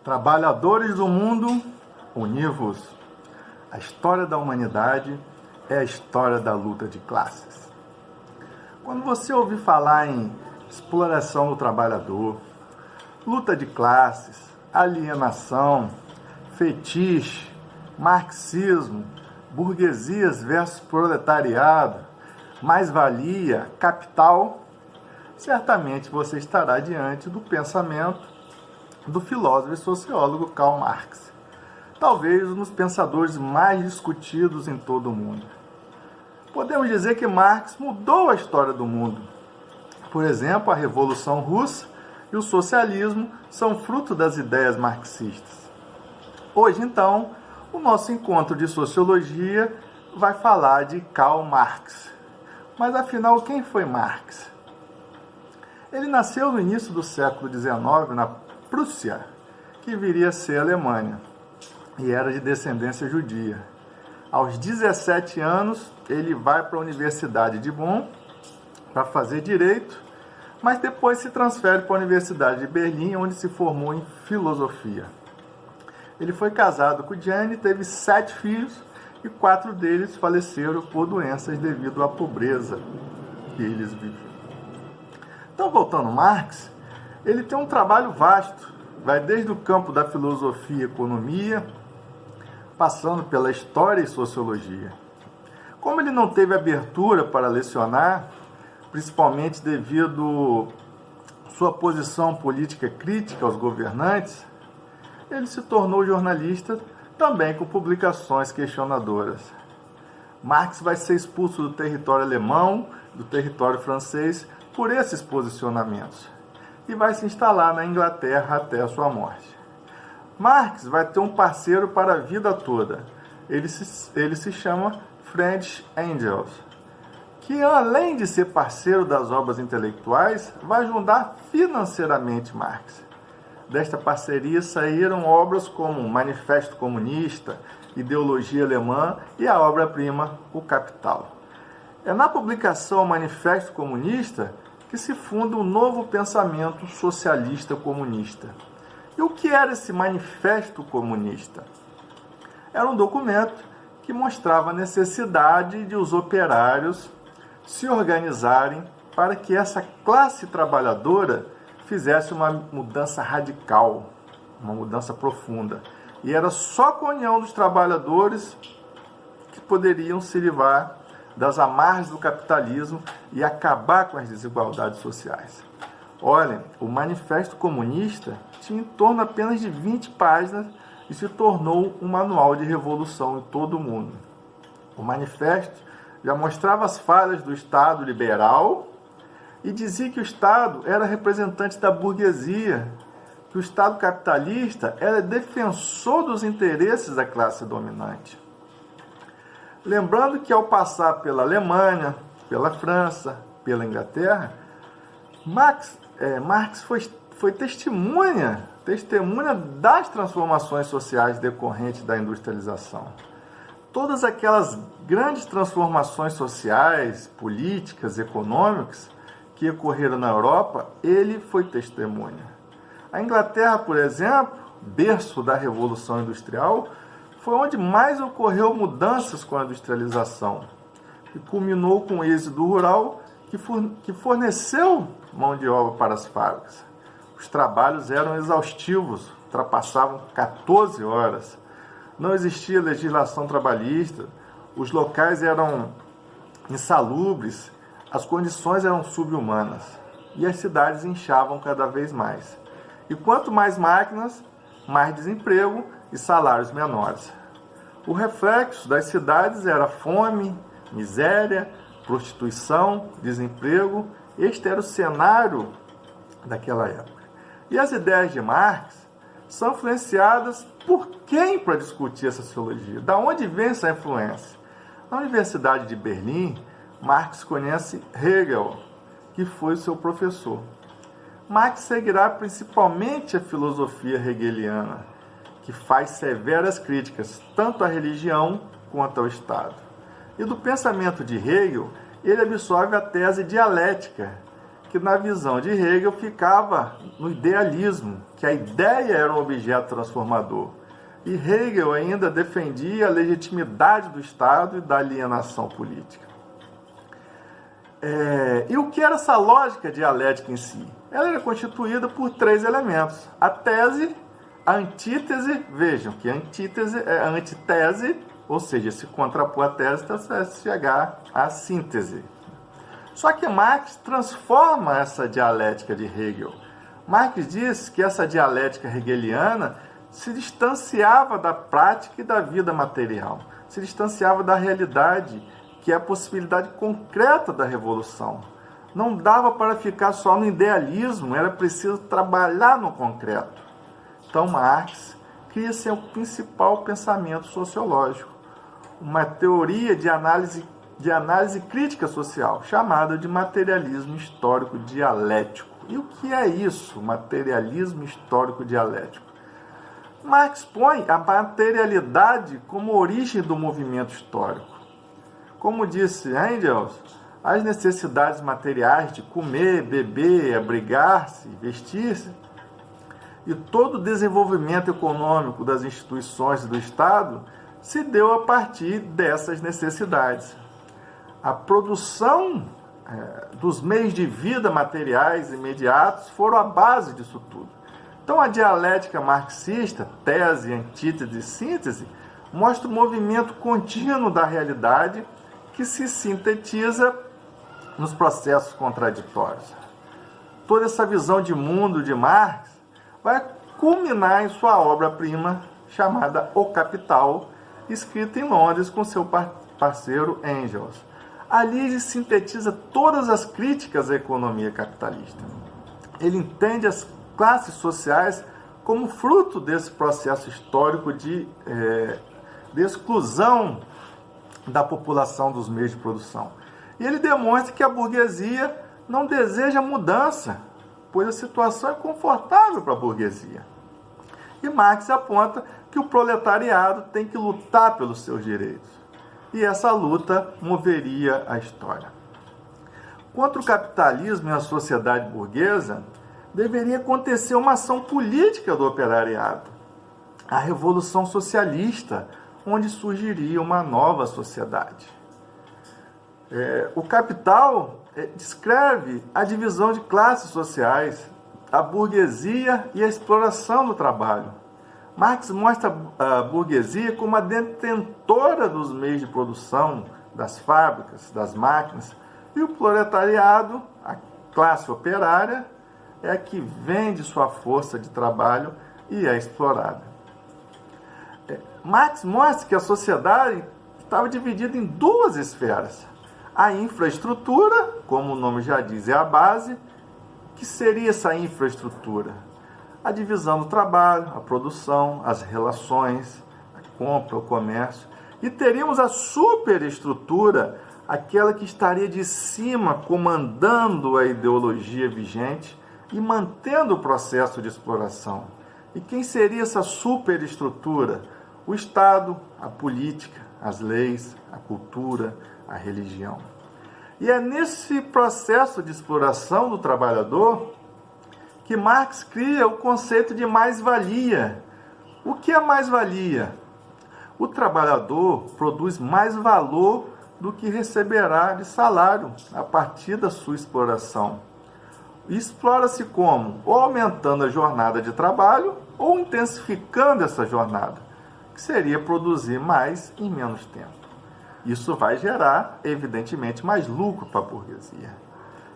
Trabalhadores do mundo, univos. A história da humanidade é a história da luta de classes. Quando você ouvir falar em exploração do trabalhador, luta de classes, alienação, fetiche, marxismo, burguesias versus proletariado, mais-valia, capital, certamente você estará diante do pensamento do filósofo e sociólogo Karl Marx, talvez um dos pensadores mais discutidos em todo o mundo. Podemos dizer que Marx mudou a história do mundo. Por exemplo, a Revolução Russa e o socialismo são fruto das ideias marxistas. Hoje, então, o nosso encontro de sociologia vai falar de Karl Marx. Mas, afinal, quem foi Marx? Ele nasceu no início do século XIX na Prússia, que viria a ser a Alemanha, e era de descendência judia. Aos 17 anos, ele vai para a Universidade de Bonn para fazer direito, mas depois se transfere para a Universidade de Berlim, onde se formou em filosofia. Ele foi casado com Jane, teve 7 filhos e 4 deles faleceram por doenças devido à pobreza que eles viviam. Então, voltando a Marx, ele tem um trabalho vasto, vai desde o campo da filosofia e economia, passando pela história e sociologia. Como ele não teve abertura para lecionar, principalmente devido à sua posição política crítica aos governantes, ele se tornou jornalista também com publicações questionadoras. Marx vai ser expulso do território alemão, do território francês, por esses posicionamentos, e vai se instalar na Inglaterra até a sua morte. Marx vai ter um parceiro para a vida toda. Ele se chama Friedrich Engels, que além de ser parceiro das obras intelectuais, vai ajudar financeiramente Marx. Desta parceria saíram obras como Manifesto Comunista, Ideologia Alemã e a obra-prima O Capital. É na publicação Manifesto Comunista que se funda um novo pensamento socialista comunista. E o que era esse Manifesto Comunista? Era um documento que mostrava a necessidade de os operários se organizarem para que essa classe trabalhadora fizesse uma mudança radical, uma mudança profunda. E era só com a união dos trabalhadores que poderiam se livrar das amarras do capitalismo e acabar com as desigualdades sociais. Olhem, o Manifesto Comunista tinha em torno apenas de 20 páginas e se tornou um manual de revolução em todo o mundo. O manifesto já mostrava as falhas do Estado liberal e dizia que o Estado era representante da burguesia, que o Estado capitalista era defensor dos interesses da classe dominante. Lembrando que ao passar pela Alemanha, pela França, pela Inglaterra, Marx foi testemunha das transformações sociais decorrentes da industrialização. Todas aquelas grandes transformações sociais, políticas, econômicas que ocorreram na Europa, ele foi testemunha. A Inglaterra, por exemplo, berço da Revolução Industrial, foi onde mais ocorreu mudanças com a industrialização, e culminou com o êxodo rural que forneceu mão de obra para as fábricas. Os trabalhos eram exaustivos, ultrapassavam 14 horas. Não existia legislação trabalhista, os locais eram insalubres, as condições eram subhumanas e as cidades inchavam cada vez mais. E quanto mais máquinas, mais desemprego e salários menores. O reflexo das cidades era fome, miséria, prostituição, desemprego. Este era o cenário daquela época. E as ideias de Marx são influenciadas por quem para discutir essa sociologia? Da onde vem essa influência? Na Universidade de Berlim, Marx conhece Hegel, que foi seu professor. Marx seguirá principalmente a filosofia hegeliana, que faz severas críticas tanto à religião quanto ao Estado. E do pensamento de Hegel, ele absorve a tese dialética, que na visão de Hegel ficava no idealismo, que a ideia era um objeto transformador. E Hegel ainda defendia a legitimidade do Estado e da alienação política. E o que era essa lógica dialética em si? Ela era constituída por 3 elementos. A tese, a antítese, vejam que a antítese é a antitese, ou seja, se contrapor a tese até chegar à síntese. Só que Marx transforma essa dialética de Hegel. Marx diz que essa dialética hegeliana se distanciava da prática e da vida material, se distanciava da realidade, que é a possibilidade concreta da revolução. Não dava para ficar só no idealismo, era preciso trabalhar no concreto. Então Marx cria seu principal pensamento sociológico, uma teoria de análise crítica social, chamada de materialismo histórico dialético. E o que é isso, materialismo histórico dialético? Marx põe a materialidade como origem do movimento histórico. Como disse Engels, as necessidades materiais de comer, beber, abrigar-se, vestir-se, e todo o desenvolvimento econômico das instituições e do Estado se deu a partir dessas necessidades. A produção dos meios de vida materiais imediatos foram a base disso tudo. Então a dialética marxista, tese, antítese e síntese, mostra o movimento contínuo da realidade que se sintetiza nos processos contraditórios. Toda essa visão de mundo de Marx vai culminar em sua obra-prima chamada O Capital, escrita em Londres com seu parceiro Engels. Ali ele sintetiza todas as críticas à economia capitalista. Ele entende as classes sociais como fruto desse processo histórico de exclusão da população dos meios de produção. E ele demonstra que a burguesia não deseja mudança, pois a situação é confortável para a burguesia. E Marx aponta que o proletariado tem que lutar pelos seus direitos. E essa luta moveria a história. Contra o capitalismo e a sociedade burguesa, deveria acontecer uma ação política do operariado, a Revolução Socialista, onde surgiria uma nova sociedade. O Capital descreve a divisão de classes sociais, a burguesia e a exploração do trabalho. Marx mostra a burguesia como a detentora dos meios de produção, das fábricas, das máquinas, e o proletariado, a classe operária, é a que vende sua força de trabalho e é explorada. Marx mostra que a sociedade estava dividida em 2 esferas. A infraestrutura, como o nome já diz, é a base. Que seria essa infraestrutura? A divisão do trabalho, a produção, as relações, a compra, o comércio. E teríamos a superestrutura, aquela que estaria de cima comandando a ideologia vigente e mantendo o processo de exploração. E quem seria essa superestrutura? O Estado, a política, as leis, a cultura, a religião. E é nesse processo de exploração do trabalhador que Marx cria o conceito de mais-valia. O que é mais-valia? O trabalhador produz mais valor do que receberá de salário a partir da sua exploração. Explora-se como? Ou aumentando a jornada de trabalho ou intensificando essa jornada, que seria produzir mais em menos tempo. Isso vai gerar, evidentemente, mais lucro para a burguesia.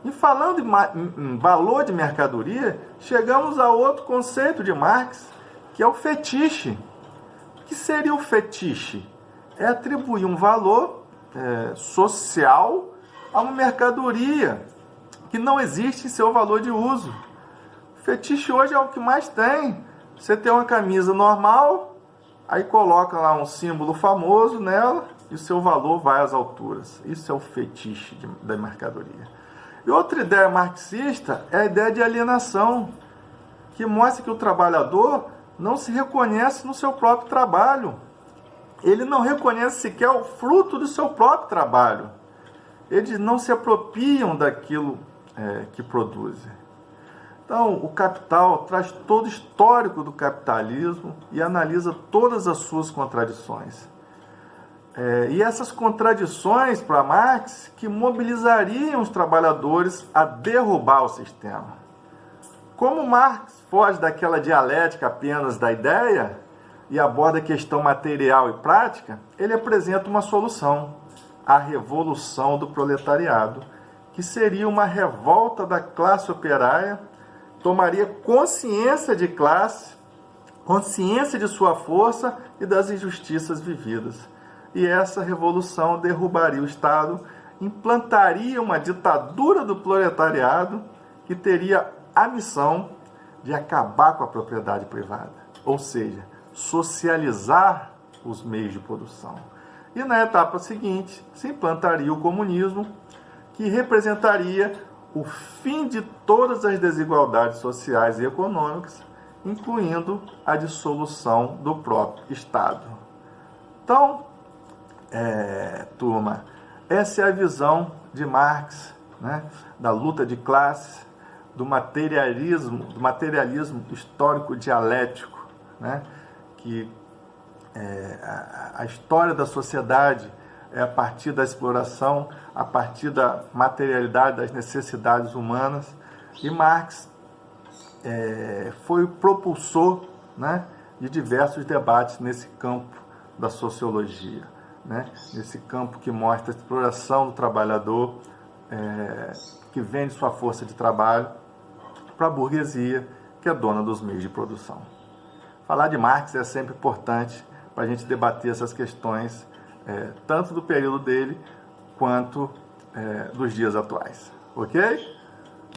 E falando em valor de mercadoria, chegamos a outro conceito de Marx, que é o fetiche. O que seria o fetiche? É atribuir um valor social a uma mercadoria que não existe em seu valor de uso. O fetiche hoje é o que mais tem. Você tem uma camisa normal, aí coloca lá um símbolo famoso nela e o seu valor vai às alturas. Isso é o fetiche da mercadoria. E outra ideia marxista é a ideia de alienação, que mostra que o trabalhador não se reconhece no seu próprio trabalho. Ele não reconhece sequer o fruto do seu próprio trabalho. Eles não se apropriam daquilo que produzem. Então, o Capital traz todo o histórico do capitalismo e analisa todas as suas contradições. E essas contradições, para Marx, que mobilizariam os trabalhadores a derrubar o sistema. Como Marx foge daquela dialética apenas da ideia e aborda a questão material e prática, ele apresenta uma solução, a revolução do proletariado, que seria uma revolta da classe operária, tomaria consciência de classe, consciência de sua força e das injustiças vividas. E essa revolução derrubaria o Estado, implantaria uma ditadura do proletariado que teria a missão de acabar com a propriedade privada, ou seja, socializar os meios de produção. E na etapa seguinte, se implantaria o comunismo, que representaria o fim de todas as desigualdades sociais e econômicas, incluindo a dissolução do próprio Estado. Então, turma, essa é a visão de Marx, né, da luta de classes, do materialismo histórico dialético, né, que a história da sociedade é a partir da exploração, a partir da materialidade, das necessidades humanas. E Marx foi o propulsor, né, de diversos debates nesse campo da sociologia, né, nesse campo que mostra a exploração do trabalhador, que vende sua força de trabalho para a burguesia, que é dona dos meios de produção. Falar de Marx é sempre importante para a gente debater essas questões, tanto do período dele, quanto dos dias atuais. Ok?